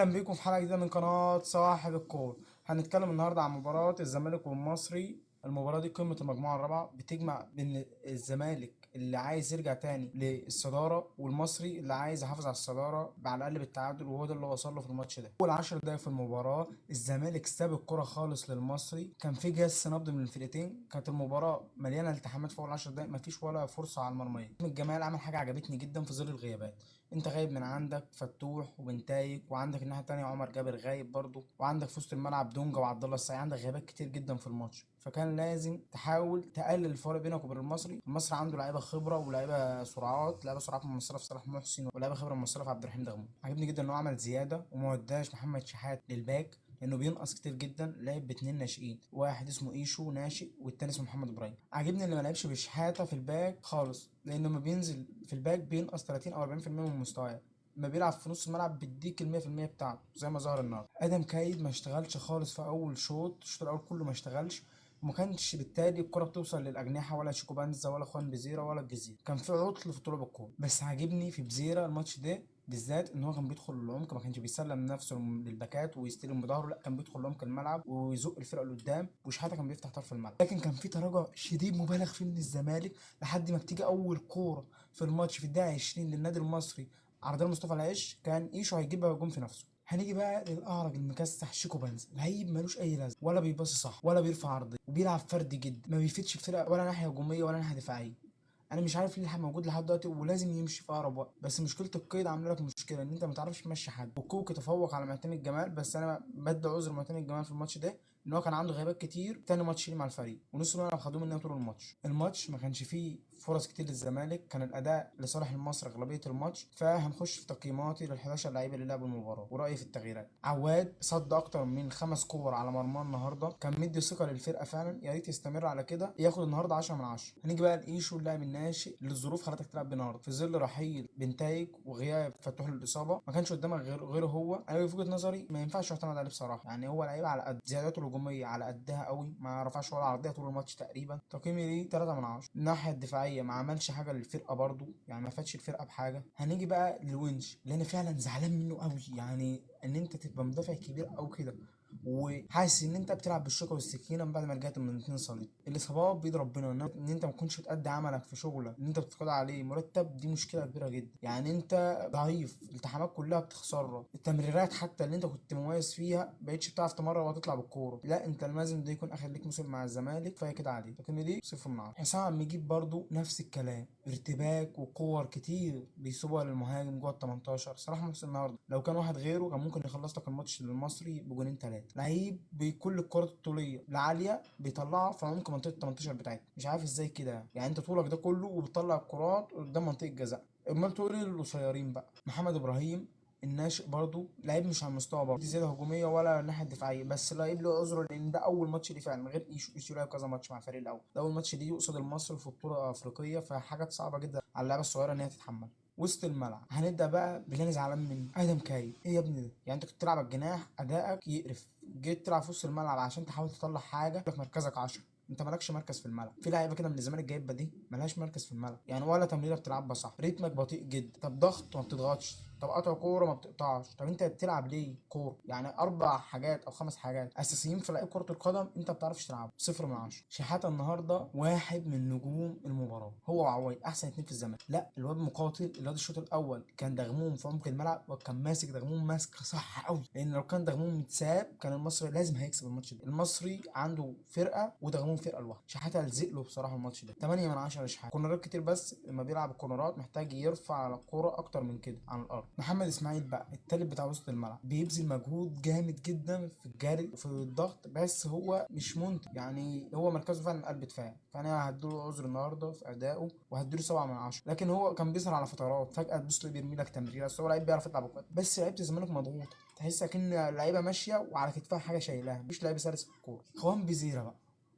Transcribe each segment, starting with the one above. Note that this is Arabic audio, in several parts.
اهلا بيكم في حلقه جديده من قناه صاحب الكور. هنتكلم النهارده عن مباراه الزمالك والمصري. المباراه دي قمه المجموعه الرابعه، بتجمع بين الزمالك اللي عايز يرجع تاني للصداره والمصري اللي عايز يحافظ على الصداره على الاقل بالتعادل، وهو ده اللي وصل له في الماتش ده. اول 10 دقايق في المباراه الزمالك ساب الكره خالص للمصري، كان في جس نبض من الفرقتين، كانت المباراه مليانه التحامات في اول 10 دقايق، مفيش ولا فرصه على المرميه. الجمال عمل حاجه عجبتني جدا في ظل الغيابات. انت غايب من عندك فتوح وبنتايج، وعندك الناحيه التانيه عمر جابر غايب برضه، وعندك في وسط الملعب دونجا وعبد الله السعيد، عندك غيابات كتير جدا في الماتش، فكان لازم تحاول تقلل الفرق بينك وبين المصري عنده لعيبه خبره ولاعيبه سرعات، لعيبه سرعات ممثله في صلاح محسن، ولاعيبه خبره ممثله في عبد الرحيم دغمو. عجبني جدا ان هو عمل زياده وما وداش محمد شحات للباك، لانه بينقص كتير جدا. لعب باتنين ناشئين، واحد اسمه ايشو ناشئ والتاني اسمه محمد ابراهيم. عاجبني اللي ما لعبش بشحاته في الباك خالص، لانه ما بينزل في الباك بينقص 30 او 40% من مستواه، ما بيلعب في نص الملعب بيديك ال 100% بتاعته زي ما ظهر النهارده. ادم كايد ما اشتغلش خالص في اول شوط، الشوط الاول كله ما اشتغلش، وما كانش بالتالي الكره بتوصل للاجنحه، ولا شيكو بانزا ولا خوان بزيرا ولا الجزيره، كان في عطل في طلوع الكوره. بس عاجبني في بزيرا الماتش ده بالذات ان هو كان بيدخل العمق، ما كانش بيسلم نفسه للباكات ويستلم بظهره، لا كان بيدخل عمق الملعب ويزق الفرقه لقدام، وشحاته كان بيفتح طرف الملعب. لكن كان في تراجع شديد مبالغ فيه من الزمالك، لحد ما بتيجي اول كوره في الماتش في الدقيقه 20 للنادي المصري، عرضيه مصطفى العيش، كان ايشو هيجيبها جون في نفسه. هنيجي بقى للاعرج المكسح شيكو بنز، لعيب ملوش اي لازمه، ولا بيباصي صح ولا بيرفع عرضيه، وبيلعب فردي جدا، ما بيفيدش الفرقه ولا ناحيه هجوميه ولا ناحيه دفاعيه. انا مش عارف ليه موجود لحد دلوقتي ولازم يمشي في اقرب وقت. بس مشكله القيد عامله لك مشكله، ان انت ما تعرفش تمشي حد. وكوكي تفوق على معتمد جمال، بس انا بدي عذر معتمد جمال في الماتش ده، ان هو كان عنده غيابات كتير، تاني ماتش ليه مع الفريق، ونص الملعب خدوه مننا طول الماتش ما كانش فيه فرص كتير للزمالك، كان الاداء لصالح المصري اغلبيه الماتش. فهنخش في تقييماتي لل 11 لعيبه اللي لعبوا المباراه ورايي في التغييرات. عواد صد اكتر من 5 كور على مرمى النهارده، كان مدي ثقه للفرقه فعلا، يا ريت يستمر على كده، ياخد النهارده 10 من 10. هنيجي بقى لايشو اللاعب الناشئ اللي الظروف خلتك تلعب النهارده في ظل رحيل بنتايج وغياب فتوح للاصابه، ما كانش قدامك غيره هو. انا في وجهه نظري ما ينفعش يعتمد عليه بصراحه، يعني هو لعيب على قد زياداته الهجوميه على قدها قوي، ما رفعش ولا عرضيه طول الماتش تقريبا. تقييمي ليه 3 من 10. الناحيه الدفاعيه ما عملش حاجه للفرقه برضو، يعني ما فادش الفرقه بحاجه. هنيجي بقى للونش اللي انا فعلا زعلان منه قوي، يعني ان انت تبقى مدافع كبير او كده وحاسس ان انت بتلعب بالشوكه والسكينه من بعد ما رجعت من 2 صليب. الاصابات بيد ربنا، ان انت ما تكونش بتأدي عملك في شغلك، ان انت بتاخد عليه مرتب، دي مشكله كبيره جدا. يعني انت ضعيف، الالتحامات كلها بتخسرها، التمريرات حتى اللي انت كنت مميز فيها بقيتش بتعرف تمرر وتطلع بالكوره. لا انت لازم ده يكون اخر ليك موسم مع الزمالك، كفايه كده عليه. لكن دي 0 من 10. حسام عم يجيب برضو نفس الكلام، ارتباك وكور كتير بيسيبوها للمهاجم جوه ال 18. صلاح محسن النهارده لو كان واحد غيره كان ممكن يخلص لك الماتش للمصري بجونين 3. لعيب بكل الكرات الطوليه العاليه بيطلعها في عمق منطقه 18 بتاعتك، مش عارف ازاي كده، يعني انت طولك ده كله وبتطلع الكرات قدام منطقه جزاء. امال تقول ايه للقصيرين بقى؟ محمد ابراهيم الناشئ برضو لعيب مش على المستوى برضه، دي زياده هجوميه ولا الناحيه الدفاعيه، بس لعيب له عذره لان ده اول ماتش ليه فعلا، غير ايشو لعب كذا ماتش مع الفريق الاول، ده اول ماتش ليه قصاد المصري في بطوله افريقيه، فحاجات صعبه جدا على اللعيبه الصغيره ان هي تتحمل. وسط الملعب هنبدا بقى باللي انا زعلان منه، ادم كاي. ايه يا ابني ده؟ يعني انت كنت تلعب على الجناح ادائك يقرف، جيت تلعب في وسط الملعب عشان تحاول تطلع حاجه لك مركزك 10، انت مالكش مركز في الملعب. في لعيبه كده من الزمالك جايبه دي ملهاش مركز في الملعب، يعني ولا تمريره بتلعبها صح، رتمك بطيء جدا، طب ضغط ما بتضغطش، طب قطع كوره ما بتقطعش، طب انت بتلعب ليه كوره؟ يعني 4 حاجات او 5 حاجات اساسيين في لعيب كره القدم انت ما بتعرفش تلعب. 0 من 10. شحاته النهارده واحد من نجوم المباراه، هو وعواد احسن اتنين في الزمالك. لا الواد مقاتل، الواد الشوط الاول كان دغموم في عمق الملعب، وكان ماسك دغموم ماسكه صح قوي، لان لو كان دغموم متساب كان المصري لازم هيكسب الماتش ده. المصري عنده فرقه ودغموم فرقه لوحده، شحاته لزق له بصراحه الماتش ده. 8 من 10 لشحاته، كورنرات كتير، بس لما بيلعب الكورنرات محتاج يرفع على الكوره اكتر من كده عن الارض. محمد اسماعيل بقى التالت بتاع وسط الملعب، بيبذل مجهود جامد جدا في الجري وفي الضغط، بس هو مش منتج، يعني هو مركزه فعلا قلب دفاع، فانا هديله عذر النهارده في ادائه وهديله 7 من 10. لكن هو كان بيظهر على فترات، فجاه تبص له بيرمي لك تمريره، بس هو لعيب بيعرف يلعب كويس. بس لعيبه الزمالك مضغوطه، تحس ان اللعيبه ماشيه وعلى كتفها حاجه شايلاها، مش لعيب سلس في الكوره. خوان بيزيرا بقى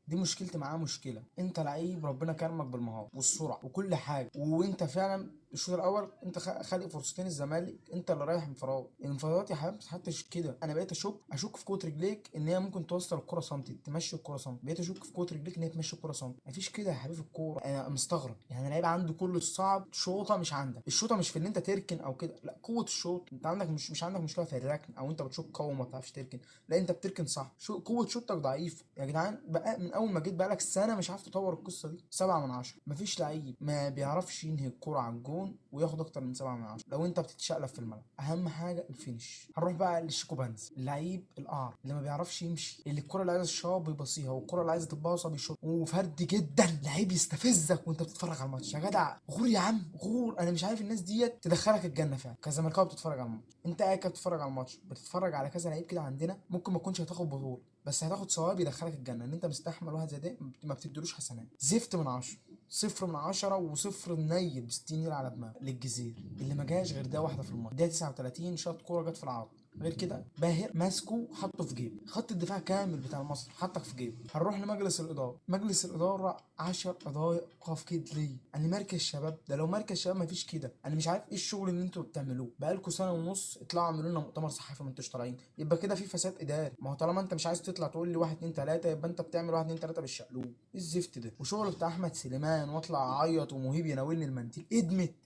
دي مشكلتي معاه، مشكله انت لعيب ربنا كرمك بالمهاره والسرعه وكل حاجه، وانت فعلا الشوط الاول انت خالق فرصتين الزمالك، انت اللي رايح انفراد. الانفرادات يا حبيبي ما بتتحطش كده. انا بقيت اشك في قوه رجليك ان هي ممكن توصل الكره سنتي، تمشي الكره سنتي. بقيت اشك في قوه رجليك ان هي تمشي الكره سنتي. مفيش كده يا حبيبي في الكوره. انا مستغرب يعني لعيب عنده كل الصعب، شوطه مش عندك. الشوطه مش في ان انت تركن او كده، لا، قوه الشوط. انت عندك مش عندك مشكله في الركن، او انت بتشوط قوي وما بتعرفش تركن. لا، انت بتركن صح. قوه شوطك ضعيفه يا جدعان. بقى من اول ما جيت بقالك سنه مش عارف تطور القصه دي. 7 من 10. مفيش لعيب ما بيعرفش ينهي الكرة على الجون وياخد اكتر من 7 من 10 لو انت بتتشقلب في الملعب. اهم حاجه الفينش. هنروح بقى للشيكو بانز، اللعيب القعر اللي ما بيعرفش يمشي، اللي الكرة اللي عايزه الشاب بيبصيها، والكرة اللي عايزه تتباصى بيشوط، وفردي جدا. لعيب يستفزك وانت بتتفرج على الماتش. يا جدع غور يا عم غور. انا مش عارف الناس ديت تدخلك الجنه فعلا كزملكاوي بتتفرج على الماتش. انت قاعد كده بتتفرج على الماتش، بتتفرج على كذا لعيب كده عندنا ممكن ما تكونش هتاخد بطوله، بس هتاخد ثواب يدخلك الجنه ان انت مستحمل واحد زي ده ما بتديلوش حسنات. زفت من 10. 0 من 10 وصفر منيل ب60 نيل على دماغه للجزير اللي ما جاش غير ده واحده في الماتش. ده 39 شاط كوره جت في العارضه. غير كده باهر ماسكه حطه في جيب خط الدفاع كامل بتاع مصر، حطك في جيب. هنروح لمجلس الاداره. مجلس الاداره 10 قضايا قاف كده ليه؟ انا مركز شباب ده لو مركز شباب مفيش كده. انا مش عارف ايه الشغل اللي انتوا بتعملوه بقالكوا سنه ونص. اطلعوا اعملوا لنا مؤتمر صحفي ما انتوش طالعين، يبقى كده في فساد اداري. ما هو طالما انت مش عايز تطلع تقول لي 1 2 3 يبقى انت بتعمل 1 2 3 بالشقلوب. ايه الزفت ده؟ وشغل بتاع احمد سليمان واطلع اعيط ومهيب يناولني المنديل.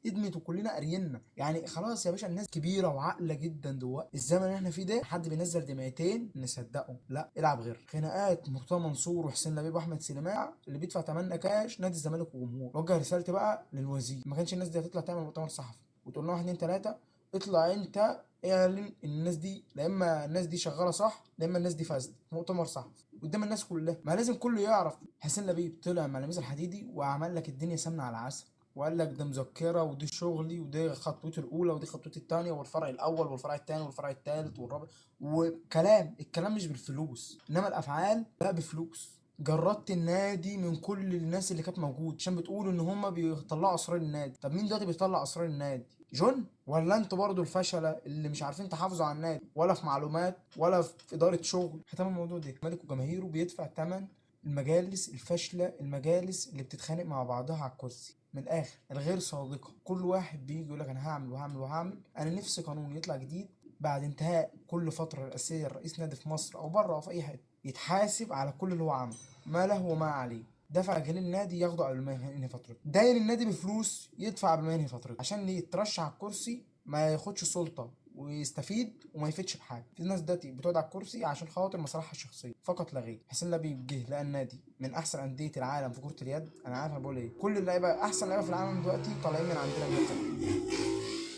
ادمت وكلنا قارينا يعني. خلاص يا باشا، الناس كبيره وعاقله جدا دلوقتي. الزمن اللي احنا فيه ده حد بينزل دمعتين نصدقه؟ لا، العب غير خناقات مرتضى منصور وحسين لبيب واحمد سليمان اللي بيدفع 8 كاش نادي الزمالك وجمهور. وجه رسالتي بقى للوزير، ما كانش الناس دي هتطلع تعمل مؤتمر صحفي وتقول لنا 1 2 3. اطلع انت اعلن ان الناس دي، لا اما الناس دي شغاله صح، لا اما الناس دي فاسده. مؤتمر صحفي قدام الناس كلها، ما لازم كله يعرف. حسين لبيب طلع مع لميس الحديدي وعمل لك الدنيا سمنه على عسل، وقال لك ده مذكره ودي شغلي ودي خطوتي الاولى ودي خطوتي الثانيه والفرع الاول والفرع الثاني والفرع الثالث والرابع. وكلام الكلام مش بالفلوس، انما الافعال بقى بفلوس. جردت النادي من كل الناس اللي كانت موجود عشان بتقولوا ان هم بيطلعوا اسرار النادي. طب مين دلوقتي بيطلع اسرار النادي؟ جون؟ ولا انتوا برضو الفشله اللي مش عارفين تحافظوا على النادي ولا في معلومات ولا في اداره شغل؟ ختام الموضوع ده، مالك وجماهيره بيدفع ثمن المجالس الفاشله، المجالس اللي بتتخانق مع بعضها على الكرسي. من الاخر الغير صادقه، كل واحد بيجي يقول لك انا هعمل وهعمل وهعمل. انا نفسي قانون يطلع جديد بعد انتهاء كل فتره رئاسيه رئيس نادي في مصر او بره او في اي حته يتحاسب على كل اللي هو عمله، ما له وما عليه. دفع جنيه النادي ياخده قبل ما ينهي فترته، داين النادي بفلوس يدفع قبل ما ينهي فترته عشان يترشح على الكرسي ما ياخدش سلطه ويستفيد وما يفيدش بحاجه. في ناس دلوقتي بتقعد على الكرسي عشان خاطر مصالحها الشخصيه فقط لا غير. حسين لبيب جه لقى النادي من احسن انديه العالم في كره اليد. انا عارف انا بقول ايه، كل اللعيبه احسن لعيبه في العالم دلوقتي طالعين من عندنا من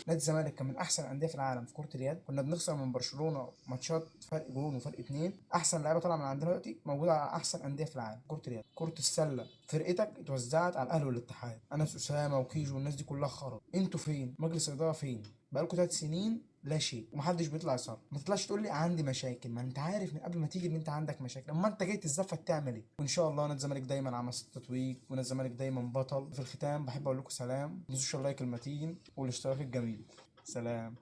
نادي الزمالك. كان من احسن الانديه في العالم في كره اليد، كنا بنخسر من برشلونه ماتشات فرق جون وفرق اتنين. احسن لعيبه طالعه من عندنا دلوقتي موجوده على احسن انديه في العالم كره اليد. كره السله فرقتك اتوزعت على الاهلي والاتحاد، انس اسامه وكيجو والناس دي كلها خرب. انتوا فين؟ مجلس الاداره فين؟ بقالكوا 3 سنين لا شيء ومحدش بيطلع يصرف. ما تطلعش تقول لي عندي مشاكل، ما انت عارف من قبل ما تيجي ان انت عندك مشاكل. اما انت جاي تتزفت تعمل ايه؟ وان شاء الله نادي الزمالك دايما على مسار التتويج، ونادي الزمالك دايما بطل. في الختام بحب اقول لكم سلام، ما تنسوش اللايك المتين والاشتراك الجميل. سلام.